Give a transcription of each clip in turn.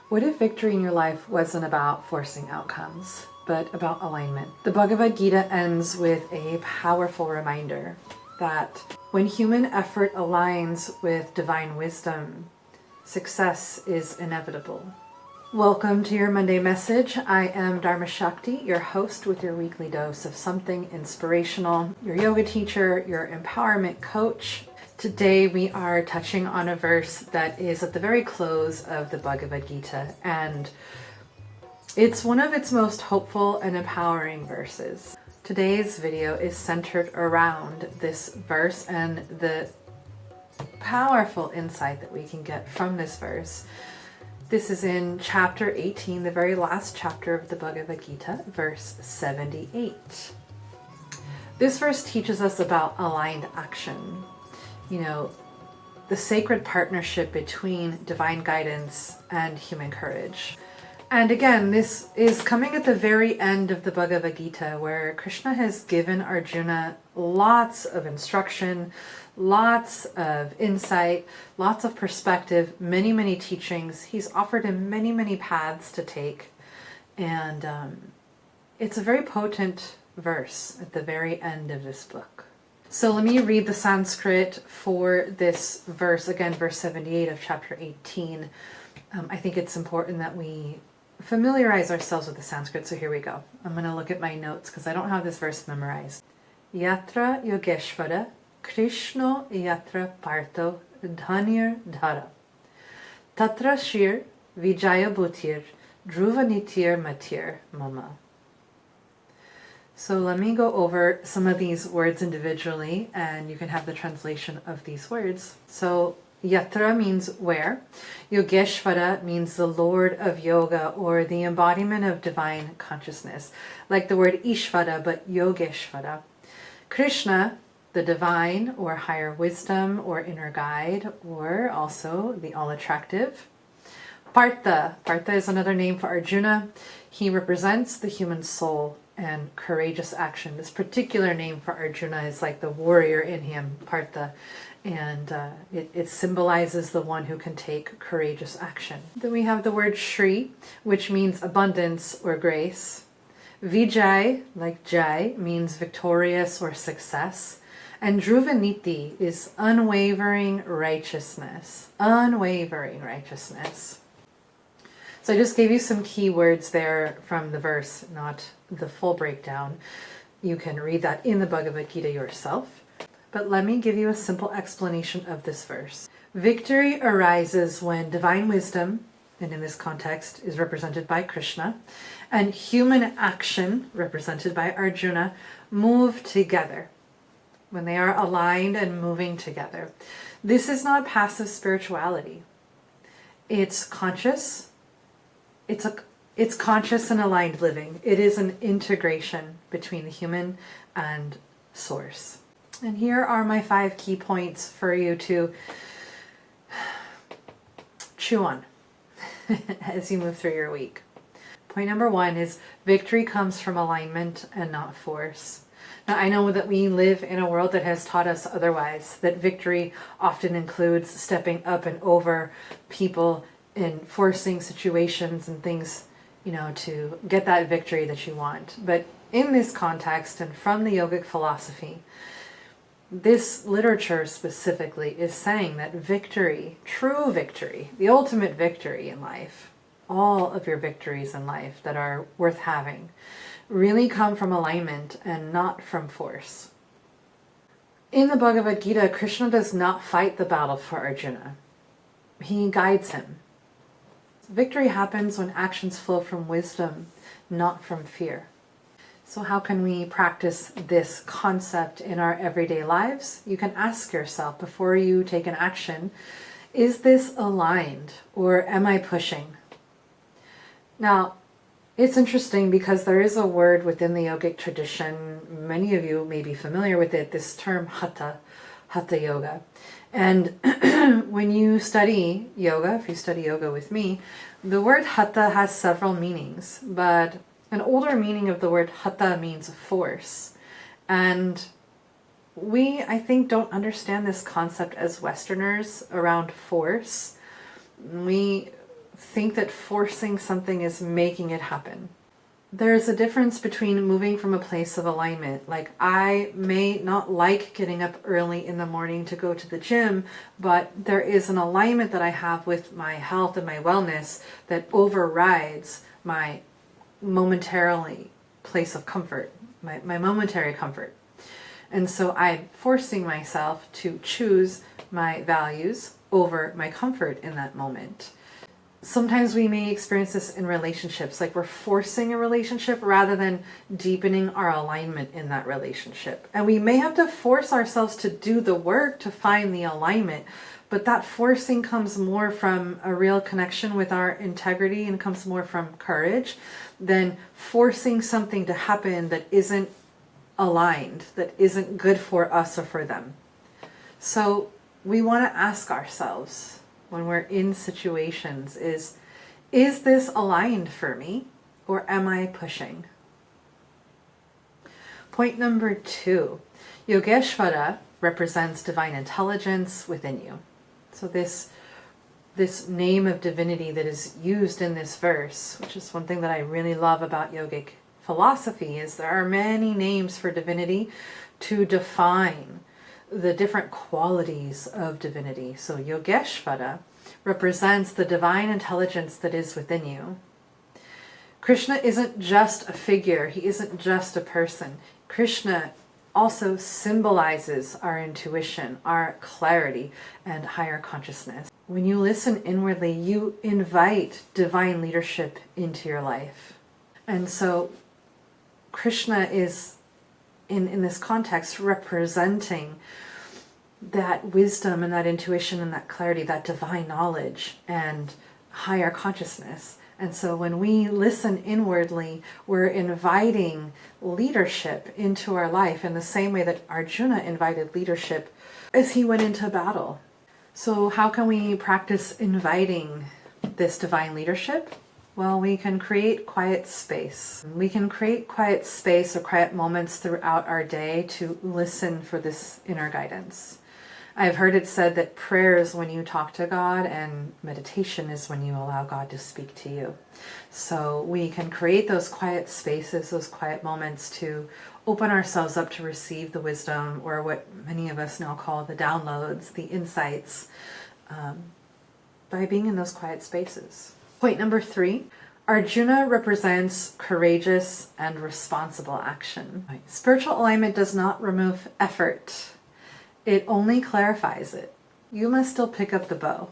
What if victory in your life wasn't about forcing outcomes, but about alignment? The Bhagavad Gītā ends with a powerful reminder that when human effort aligns with divine wisdom, success is inevitable. Welcome to your Monday message. I am Dharma Shakti, your host with your weekly dose of something inspirational, your yoga teacher, your empowerment coach. Today we are touching on a verse that is at the very close of the Bhagavad Gītā, and it's one of its most hopeful and empowering verses. Today's video is centered around this verse and the powerful insight that we can get from this verse. This is in chapter 18, the very last chapter of the Bhagavad Gītā, verse 78. This verse teaches us about aligned action. You know, the sacred partnership between divine guidance and human courage. And again, this is coming at the very end of the Bhagavad Gītā, where Krishna has given Arjuna lots of instruction, lots of insight, lots of perspective, many, many teachings. He's offered him many, many paths to take. And it's a very potent verse at the very end of this book. So let me read the Sanskrit for this verse, again, verse 78 of chapter 18. I think it's important that we familiarize ourselves with the Sanskrit, so here we go. I'm going to look at my notes because I don't have this verse memorized. Yatra yogeśvaraḥ, kṛṣṇo yatra partho dhāra. Tatra śrīr, vijayo dhruva matir mama. So let me go over some of these words individually, and you can have the translation of these words. So Yatra means where. Yogeśvaraḥ means the Lord of Yoga, or the embodiment of divine consciousness. Like the word Ishvara, but yogeśvaraḥ. Krishna, the divine or higher wisdom or inner guide, or also the all-attractive. Partha. Partha is another name for Arjuna. He represents the human soul and courageous action. This particular name for Arjuna is like the warrior in him, Partha, and it symbolizes the one who can take courageous action. Then we have the word Shri, which means abundance or grace. Vijay, like Jai, means victorious or success. And dhruva is unwavering righteousness. Unwavering righteousness. So I just gave you some key words there from the verse, not the full breakdown. You can read that in the Bhagavad Gītā yourself. But let me give you a simple explanation of this verse. Victory arises when divine wisdom, and in this context is represented by Krishna, and human action, represented by Arjuna, move together. When they are aligned and moving together. This is not passive spirituality. It's conscious. It's conscious and aligned living. It is an integration between the human and source. And here are my 5 key points for you to chew on as you move through your week. Point number 1 is victory comes from alignment and not force. Now, I know that we live in a world that has taught us otherwise, that victory often includes stepping up and over people and forcing situations and things, you know, to get that victory that you want. But in this context and from the yogic philosophy, this literature specifically is saying that victory, true victory, the ultimate victory in life, all of your victories in life that are worth having, really come from alignment and not from force. In the Bhagavad Gītā, Krishna does not fight the battle for Arjuna. He guides him. Victory happens when actions flow from wisdom, not from fear. So how can we practice this concept in our everyday lives? You can ask yourself before you take an action, is this aligned or am I pushing? Now, it's interesting because there is a word within the yogic tradition, many of you may be familiar with it, this term hatha yoga. And when you study yoga, if you study yoga with me, the word hatha has several meanings, but an older meaning of the word hatha means force. And we, I think, don't understand this concept as Westerners around force. We think that forcing something is making it happen. There's a difference between moving from a place of alignment. Like, I may not like getting up early in the morning to go to the gym, but there is an alignment that I have with my health and my wellness that overrides my momentarily place of comfort, my momentary comfort. And so I'm forcing myself to choose my values over my comfort in that moment. Sometimes we may experience this in relationships, like we're forcing a relationship rather than deepening our alignment in that relationship. And we may have to force ourselves to do the work to find the alignment, but that forcing comes more from a real connection with our integrity and comes more from courage than forcing something to happen that isn't aligned, that isn't good for us or for them. So we want to ask ourselves, when we're in situations, is this aligned for me, or am I pushing? Point number 2, yogeśvaraḥ represents divine intelligence within you. So this name of divinity that is used in this verse, which is one thing that I really love about yogic philosophy, is there are many names for divinity to define the different qualities of divinity. So yogeśvaraḥ represents the divine intelligence that is within you. Krishna isn't just a figure. He isn't just a person. Krishna also symbolizes our intuition, our clarity, and higher consciousness. When you listen inwardly, you invite divine leadership into your life. And so Krishna is, in this context, representing that wisdom and that intuition and that clarity, that divine knowledge and higher consciousness. And so when we listen inwardly, we're inviting leadership into our life in the same way that Arjuna invited leadership as he went into battle. So how can we practice inviting this divine leadership? Well, we can create quiet space. We can create quiet space or quiet moments throughout our day to listen for this inner guidance. I've heard it said that prayer is when you talk to God and meditation is when you allow God to speak to you. So we can create those quiet spaces, those quiet moments to open ourselves up to receive the wisdom, or what many of us now call the downloads, the insights, by being in those quiet spaces. Point number 3, Arjuna represents courageous and responsible action. Spiritual alignment does not remove effort. It only clarifies it. You must still pick up the bow.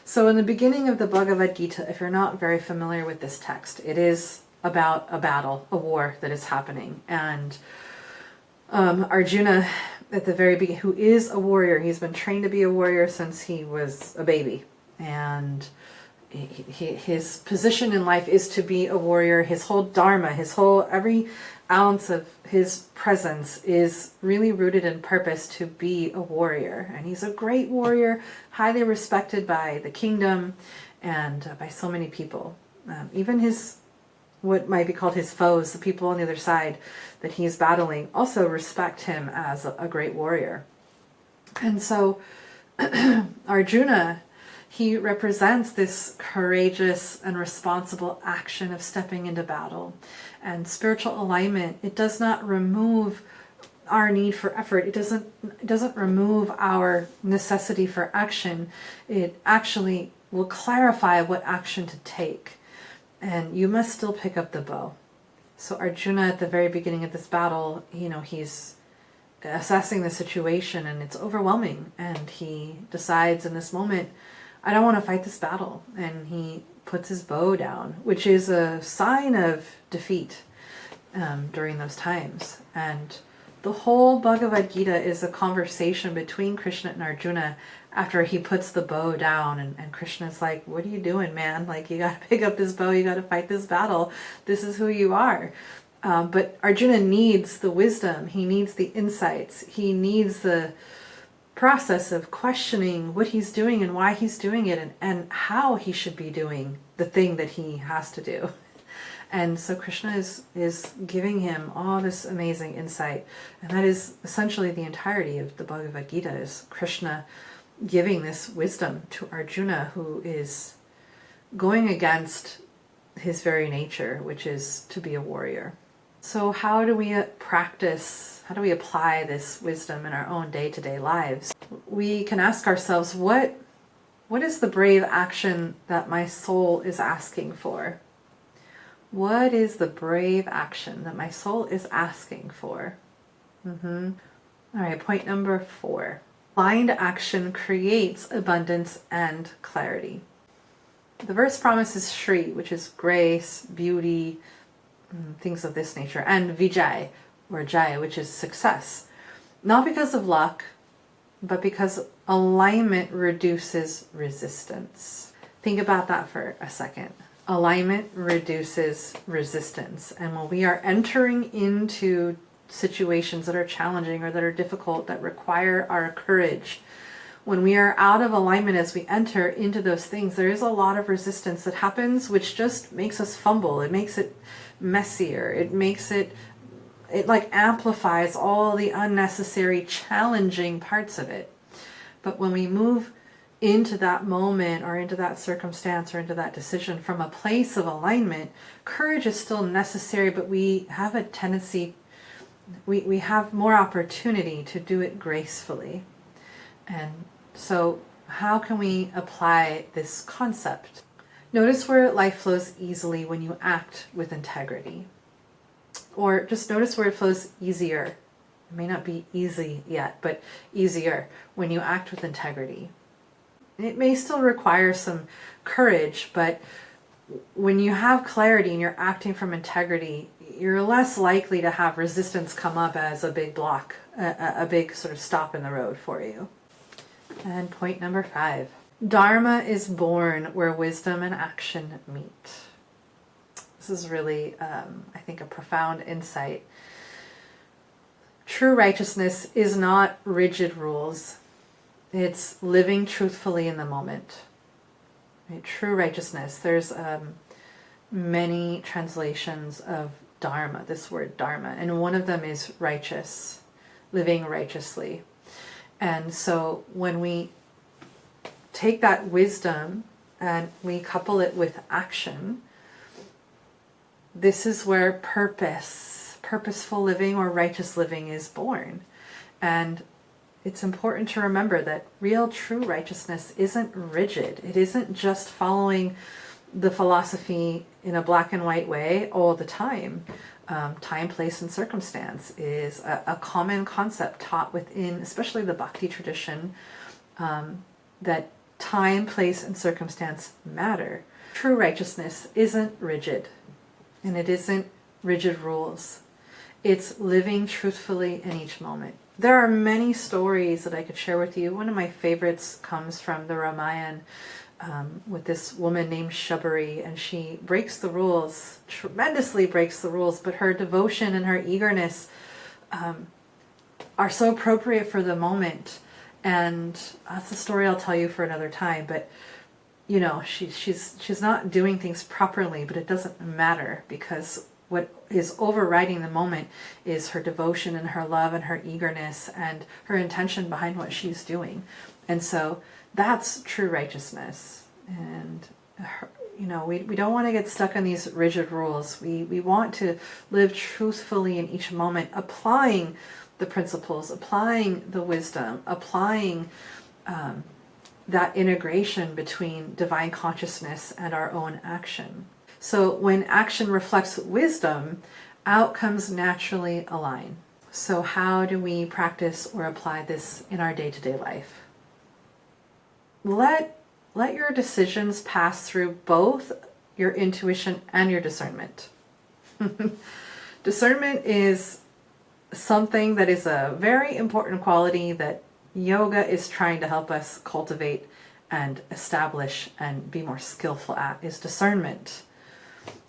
So in the beginning of the Bhagavad Gītā, if you're not very familiar with this text, it is about a battle, a war that is happening. And Arjuna, at the very beginning, who is a warrior, he's been trained to be a warrior since he was a baby. And his position in life is to be a warrior. His whole Dharma, every ounce of his presence is really rooted in purpose to be a warrior. And he's a great warrior, highly respected by the kingdom and by so many people. Even what might be called his foes, the people on the other side that he's battling, also respect him as a great warrior. And so Arjuna, he represents this courageous and responsible action of stepping into battle. And spiritual alignment, it does not remove our need for effort. It doesn't remove our necessity for action. It actually will clarify what action to take. And you must still pick up the bow. So Arjuna, at the very beginning of this battle, he's assessing the situation and it's overwhelming. And he decides in this moment, I don't want to fight this battle. And he puts his bow down, which is a sign of defeat during those times. And the whole Bhagavad Gītā is a conversation between Krishna and Arjuna after he puts the bow down. And Krishna's like, what are you doing, man? Like, you got to pick up this bow. You got to fight this battle. This is who you are. But Arjuna needs the wisdom. He needs the insights. He needs the process of questioning what he's doing and why he's doing it and how he should be doing the thing that he has to do. And so Krishna is giving him all this amazing insight. And that is essentially the entirety of the Bhagavad Gītā, is Krishna giving this wisdom to Arjuna, who is going against his very nature, which is to be a warrior. So how do we apply this wisdom in our own day-to-day lives? We can ask ourselves, what is the brave action that my soul is asking for? What is the brave action that my soul is asking for? All right, point number 4. Aligned action creates abundance and clarity. The verse promises śrīr, which is grace, beauty, things of this nature, and vijayo, or jaya, which is success. Not because of luck, but because alignment reduces resistance. Think about that for a second. Alignment reduces resistance. And when we are entering into situations that are challenging or that are difficult, that require our courage, when we are out of alignment as we enter into those things, there is a lot of resistance that happens, which just makes us fumble. It makes it messier. It like amplifies all the unnecessary challenging parts of it. But when we move into that moment or into that circumstance or into that decision from a place of alignment, courage is still necessary, but we have a tendency, we have more opportunity to do it gracefully. And so how can we apply this concept? Notice where life flows easily when you act with integrity. Or just notice where it flows easier. It may not be easy yet, but easier when you act with integrity. It may still require some courage, but when you have clarity and you're acting from integrity, you're less likely to have resistance come up as a big block, a big sort of stop in the road for you. And point number 5. Dharma is born where wisdom and action meet. This is really, I think, a profound insight. True righteousness is not rigid rules. It's living truthfully in the moment. Right? True righteousness. There's many translations of Dharma, this word Dharma, and one of them is righteous, living righteously. And so when we take that wisdom and we couple it with action, this is where purposeful living or righteous living is born. And it's important to remember that real true righteousness isn't rigid. It isn't just following the philosophy in a black and white way all the time. Time, place, and circumstance is a common concept taught within, especially the Bhakti tradition, that time, place, and circumstance matter. True righteousness isn't rigid, and it isn't rigid rules. It's living truthfully in each moment. There are many stories that I could share with you. One of my favorites comes from the Ramayana, with this woman named Shabari, and she breaks the rules, tremendously breaks the rules, but her devotion and her eagerness are so appropriate for the moment. And that's a story I'll tell you for another time, but you know, she's not doing things properly, but it doesn't matter, because what is overriding the moment is her devotion and her love and her eagerness and her intention behind what she's doing. And so that's true righteousness. And you know, we don't want to get stuck in these rigid rules. We want to live truthfully in each moment, applying the principles, applying the wisdom, applying that integration between divine consciousness and our own action. So when action reflects wisdom, outcomes naturally align. So how do we practice or apply this in our day-to-day life? Let your decisions pass through both your intuition and your discernment. Discernment is something that is a very important quality that yoga is trying to help us cultivate and establish and be more skillful at, is discernment.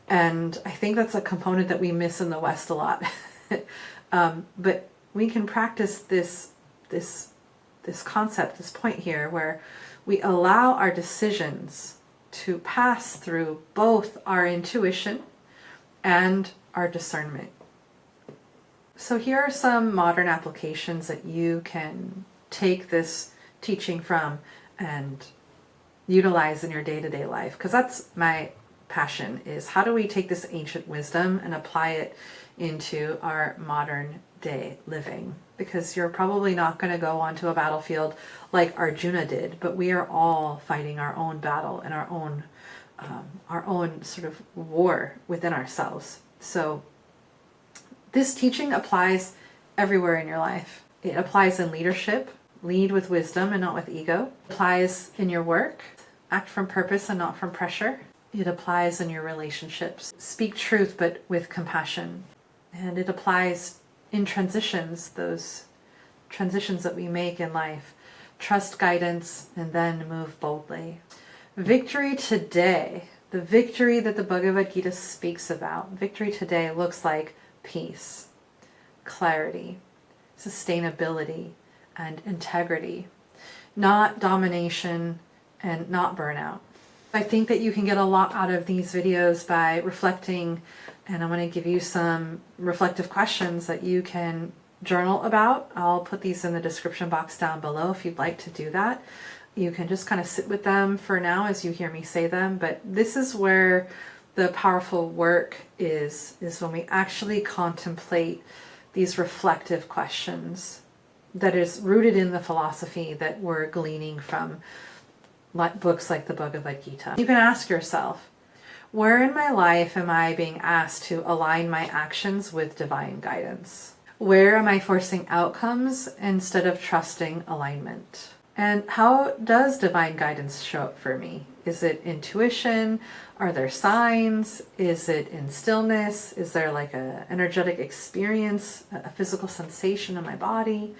And I think that's a component that we miss in the West a lot. But we can practice this concept, this point here, where we allow our decisions to pass through both our intuition and our discernment. So here are some modern applications that you can take this teaching from and utilize in your day-to-day life. Because that's my passion, is how do we take this ancient wisdom and apply it into our modern day living? Because you're probably not going to go onto a battlefield like Arjuna did, but we are all fighting our own battle and our own sort of war within ourselves. So this teaching applies everywhere in your life. It applies in leadership. Lead with wisdom and not with ego. It applies in your work. Act from purpose and not from pressure. It applies in your relationships. Speak truth but with compassion. And it applies in transitions, those transitions that we make in life. Trust guidance and then move boldly. Victory today, the victory that the Bhagavad Gītā speaks about, victory today looks like peace, clarity, sustainability, and integrity, not domination and not burnout. I think that you can get a lot out of these videos by reflecting, and I'm going to give you some reflective questions that you can journal about. I'll put these in the description box down below if you'd like to do that. You can just kind of sit with them for now as you hear me say them, but this is where the powerful work is when we actually contemplate these reflective questions that is rooted in the philosophy that we're gleaning from books like the Bhagavad Gītā. You can ask yourself, where in my life am I being asked to align my actions with divine guidance? Where am I forcing outcomes instead of trusting alignment? And how does divine guidance show up for me? Is it intuition? Are there signs? Is it in stillness? Is there like an energetic experience, a physical sensation in my body?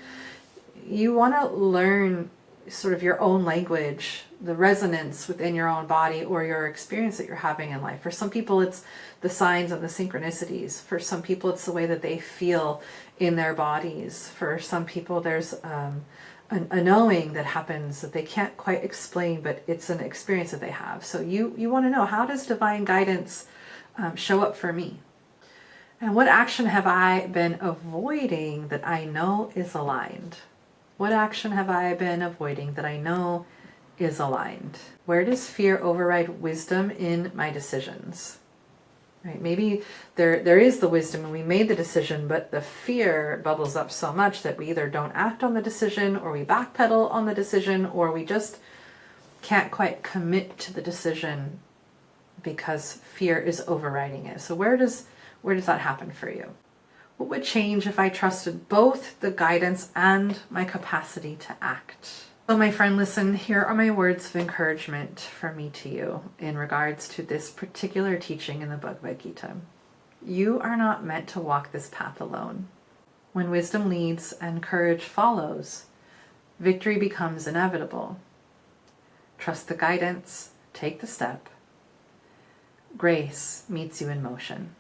You want to learn sort of your own language, the resonance within your own body or your experience that you're having in life. For some people, it's the signs and the synchronicities. For some people, it's the way that they feel in their bodies. For some people, there's a knowing that happens that they can't quite explain, but it's an experience that they have. So you want to know, how does divine guidance show up for me? And what action have I been avoiding that I know is aligned? What action have I been avoiding that I know is aligned? Where does fear override wisdom in my decisions? Right? Maybe there is the wisdom and we made the decision, but the fear bubbles up so much that we either don't act on the decision, or we backpedal on the decision, or we just can't quite commit to the decision because fear is overriding it. So where does that happen for you? What would change if I trusted both the guidance and my capacity to act? So my friend, listen, here are my words of encouragement from me to you in regards to this particular teaching in the Bhagavad Gītā. You are not meant to walk this path alone. When wisdom leads and courage follows, victory becomes inevitable. Trust the guidance, take the step. Grace meets you in motion.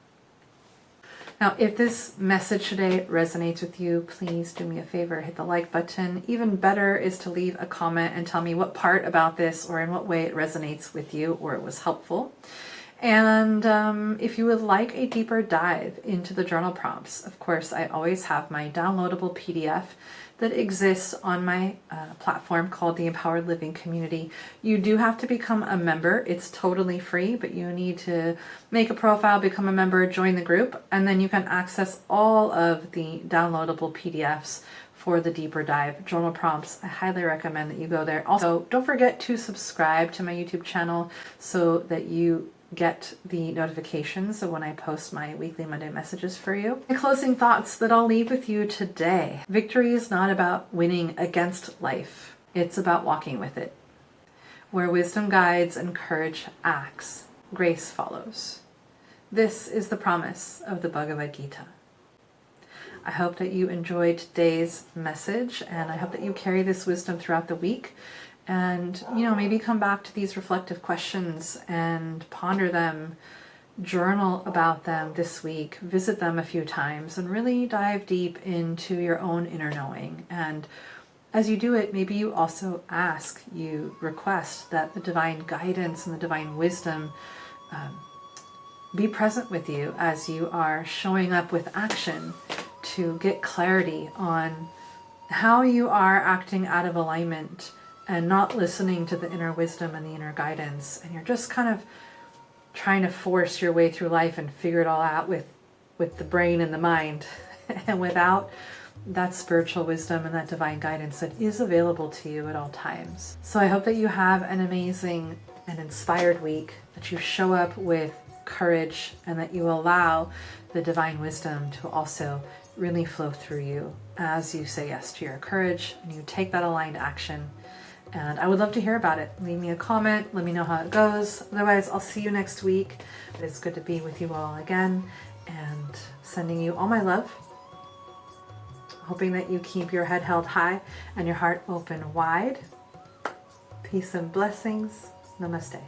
Now, if this message today resonates with you, please do me a favor, hit the like button. Even better is to leave a comment and tell me what part about this or in what way it resonates with you or it was helpful. And if you would like a deeper dive into the journal prompts, of course, I always have my downloadable PDF that exists on my platform called the Empowered Living Community. You do have to become a member. It's totally free, but you need to make a profile, become a member, join the group, and then you can access all of the downloadable PDFs for the deeper dive journal prompts. I highly recommend that you go there. Also, don't forget to subscribe to my YouTube channel so that you get the notifications of when I post my weekly Monday messages for you. My closing thoughts that I'll leave with you today. Victory is not about winning against life. It's about walking with it. Where wisdom guides and courage acts, grace follows. This is the promise of the Bhagavad Gītā. I hope that you enjoyed today's message, and I hope that you carry this wisdom throughout the week. And, maybe come back to these reflective questions and ponder them, journal about them this week, visit them a few times, and really dive deep into your own inner knowing. And as you do it, maybe you also you request that the divine guidance and the divine wisdom be present with you as you are showing up with action to get clarity on how you are acting out of alignment and not listening to the inner wisdom and the inner guidance, and you're just kind of trying to force your way through life and figure it all out with the brain and the mind, and without that spiritual wisdom and that divine guidance that is available to you at all times. So I hope that you have an amazing and inspired week, that you show up with courage, and that you allow the divine wisdom to also really flow through you as you say yes to your courage and you take that aligned action. And I would love to hear about it. Leave me a comment. Let me know how it goes. Otherwise, I'll see you next week. It's good to be with you all again, and sending you all my love. Hoping that you keep your head held high and your heart open wide. Peace and blessings. Namaste.